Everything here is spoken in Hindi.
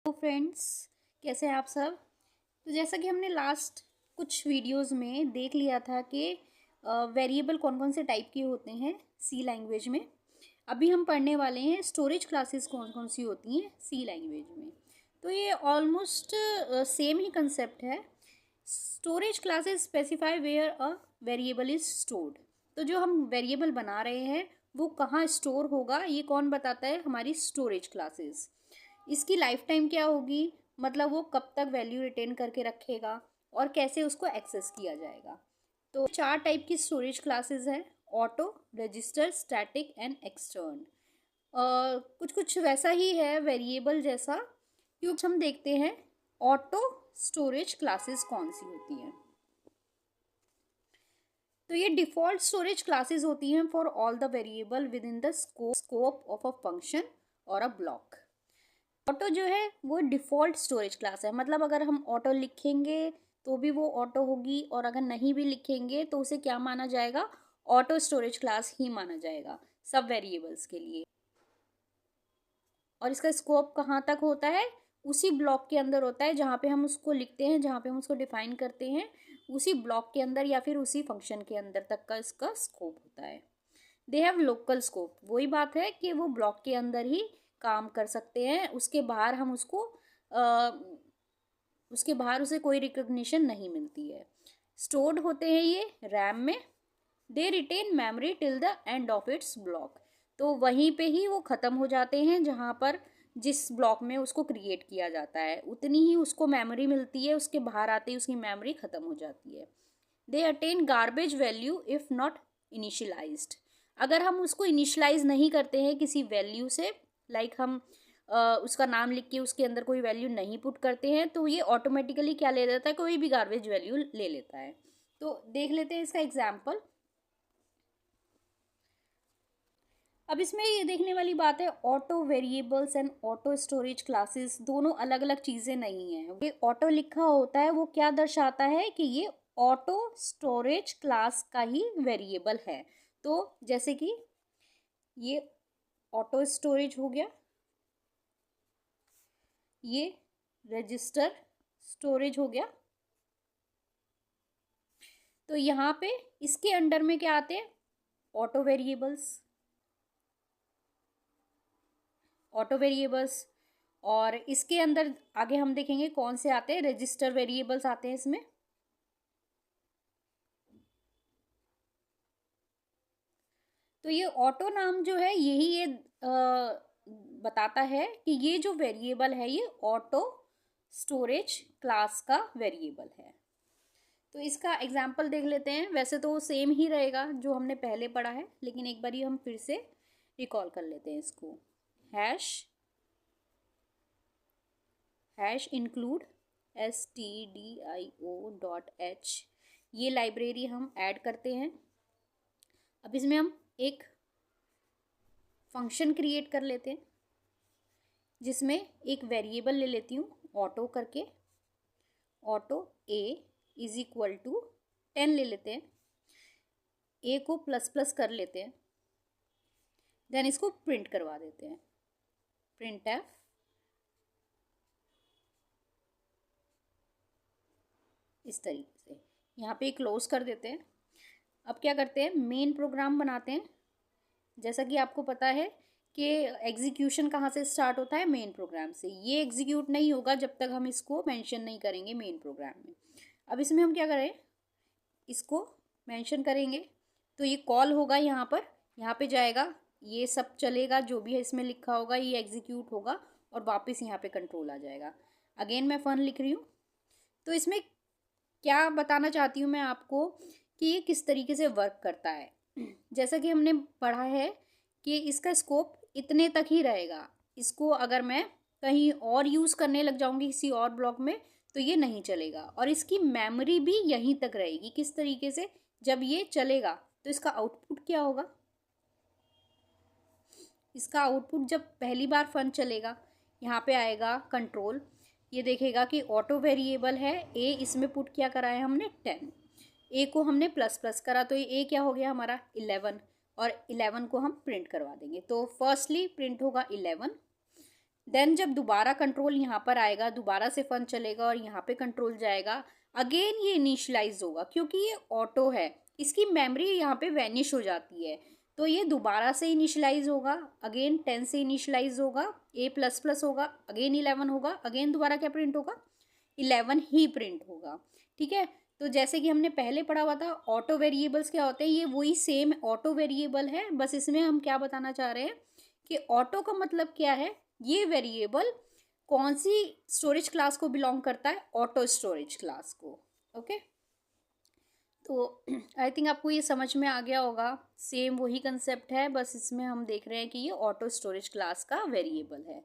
तो फ्रेंड्स, कैसे हैं आप सब। तो जैसा कि हमने लास्ट कुछ वीडियोस में देख लिया था कि वेरिएबल कौन कौन से टाइप के होते हैं सी लैंग्वेज में। अभी हम पढ़ने वाले हैं स्टोरेज क्लासेस कौन कौन सी होती हैं सी लैंग्वेज में। तो ये ऑलमोस्ट सेम ही कंसेप्ट है। Storage classes specify where a variable is stored. तो जो हम वेरिएबल बना रहे हैं वो कहाँ स्टोर होगा, ये कौन बताता है? हमारी स्टोरेज क्लासेस। इसकी लाइफ टाइम क्या होगी, मतलब वो कब तक वैल्यू रिटेन करके रखेगा और कैसे उसको एक्सेस किया जाएगा। तो 4 टाइप की स्टोरेज क्लासेस हैं: auto, register, static and extern. कुछ कुछ वैसा ही है वेरिएबल जैसा। क्योंकि हम देखते हैं ऑटो स्टोरेज क्लासेस कौन सी होती हैं। तो ये डिफ़ॉल्ट स्टोरेज क्लासेस होती हैं for all the variable with in the scope of a function और अ ब्लॉक। ऑटो जो है वो डिफ़ॉल्ट स्टोरेज क्लास है, मतलब अगर हम ऑटो लिखेंगे तो भी वो ऑटो होगी और अगर नहीं भी लिखेंगे तो उसे क्या माना जाएगा? ऑटो स्टोरेज क्लास ही माना जाएगा सब वेरिएबल्स के लिए। और इसका स्कोप कहाँ तक होता है? उसी ब्लॉक के अंदर होता है जहाँ पे हम उसको लिखते हैं, जहाँ पे हम उसको डिफाइन करते हैं, उसी ब्लॉक के अंदर या फिर उसी फंक्शन के अंदर तक का इसका स्कोप होता है। They have local scope. वही बात है कि वो ब्लॉक के अंदर ही काम कर सकते हैं, उसके बाहर हम उसको उसके बाहर उसे कोई रिकॉग्निशन नहीं मिलती है। स्टोर्ड होते हैं ये रैम में। They retain memory till the end of its block. तो वहीं पे ही वो ख़त्म हो जाते हैं जहाँ पर जिस ब्लॉक में उसको क्रिएट किया जाता है उतनी ही उसको मेमोरी मिलती है, उसके बाहर आते ही उसकी मेमोरी ख़त्म हो जाती है। They attain garbage value if not initialised. अगर हम उसको इनिशियलाइज नहीं करते हैं किसी वैल्यू से, लाइक हम उसका नाम लिख के उसके अंदर कोई वैल्यू नहीं पुट करते हैं तो ये ऑटोमेटिकली क्या ले लेता है? कोई भी गार्बेज वैल्यू ले लेता है। तो देख लेते हैं इसका एग्जाम्पल। अब इसमें ये देखने वाली बात है, auto variables and auto storage classes दोनों अलग अलग चीज़ें नहीं हैं। ये ऑटो लिखा होता है वो क्या दर्शाता है कि ये ऑटो स्टोरेज क्लास का ही वेरिएबल है। तो जैसे कि ये ऑटो स्टोरेज हो गया, ये रजिस्टर स्टोरेज हो गया। तो यहाँ पे इसके अंडर में क्या आते हैं? Auto variables, auto variables. और इसके अंदर आगे हम देखेंगे कौन से आते हैं, रजिस्टर वेरिएबल्स आते हैं इसमें। तो ये ऑटो नाम जो है यही ये बताता है कि ये जो वेरिएबल है ये ऑटो स्टोरेज क्लास का वेरिएबल है। तो इसका एग्जाम्पल देख लेते हैं। वैसे तो वो सेम ही रहेगा जो हमने पहले पढ़ा है, लेकिन एक बार ही हम फिर से रिकॉल कर लेते हैं इसको। हैश इंक्लूड stdio.h, ये लाइब्रेरी हम ऐड करते हैं। अब इसमें हम एक फंक्शन क्रिएट कर लेते हैं जिसमें एक वेरिएबल ले लेती हूँ ऑटो करके। Auto a is equal to 10 ले लेते हैं, a को प्लस प्लस कर लेते हैं, देन इसको प्रिंट करवा देते हैं, प्रिंट एफ। इस तरीके से यहाँ पे क्लोज कर देते हैं। अब क्या करते हैं, मेन प्रोग्राम बनाते हैं। जैसा कि आपको पता है कि एग्जीक्यूशन कहाँ से स्टार्ट होता है? मेन प्रोग्राम से। ये एग्जीक्यूट नहीं होगा जब तक हम इसको मेंशन नहीं करेंगे मेन प्रोग्राम में। अब इसमें हम क्या करें, इसको मेंशन करेंगे तो ये कॉल होगा यहाँ पे जाएगा, ये सब चलेगा, जो भी है इसमें लिखा होगा ये एग्जीक्यूट होगा और वापस यहाँ पे कंट्रोल आ जाएगा। अगेन मैं फन लिख रही हूँ। तो इसमें क्या बताना चाहती हूँ मैं आपको कि ये किस तरीके से वर्क करता है। जैसा कि हमने पढ़ा है कि इसका स्कोप इतने तक ही रहेगा। इसको अगर मैं कहीं और यूज़ करने लग जाऊँगी किसी और ब्लॉक में तो ये नहीं चलेगा, और इसकी मेमोरी भी यहीं तक रहेगी। किस तरीके से? जब ये चलेगा तो इसका आउटपुट क्या होगा? इसका आउटपुट जब पहली बार फन चलेगा यहाँ पे आएगा कंट्रोल, ये देखेगा कि ऑटो वेरिएबल है ए, इसमें पुट क्या करा है हमने 10, ए को हमने प्लस प्लस करा तो ये ए क्या हो गया हमारा 11, और 11 को हम प्रिंट करवा देंगे। तो फर्स्टली प्रिंट होगा 11, देन जब दोबारा कंट्रोल यहाँ पर आएगा, दोबारा से फन चलेगा और यहाँ पे कंट्रोल जाएगा, अगेन ये इनिशियलाइज होगा क्योंकि ये ऑटो है, इसकी मेमोरी यहाँ पे वैनिश हो जाती है। तो ये दोबारा से इनिशियलाइज होगा, अगेन 10 से इनिशियलाइज होगा, A++ होगा, अगेन 11 होगा, अगेन दोबारा क्या प्रिंट होगा, 11 ही प्रिंट होगा। ठीक है, तो जैसे कि हमने पहले पढ़ा हुआ था ऑटो वेरिएबल्स क्या होते हैं, ये वही सेम ऑटो वेरिएबल है, बस इसमें हम क्या बताना चाह रहे हैं कि ऑटो का मतलब क्या है, ये वेरिएबल कौन सी स्टोरेज क्लास को बिलोंग करता है, ऑटो स्टोरेज क्लास को। ओके, तो आई थिंक आपको ये समझ में आ गया होगा, सेम वही कंसेप्ट है, बस इसमें हम देख रहे हैं कि ये ऑटो स्टोरेज क्लास का वेरिएबल है।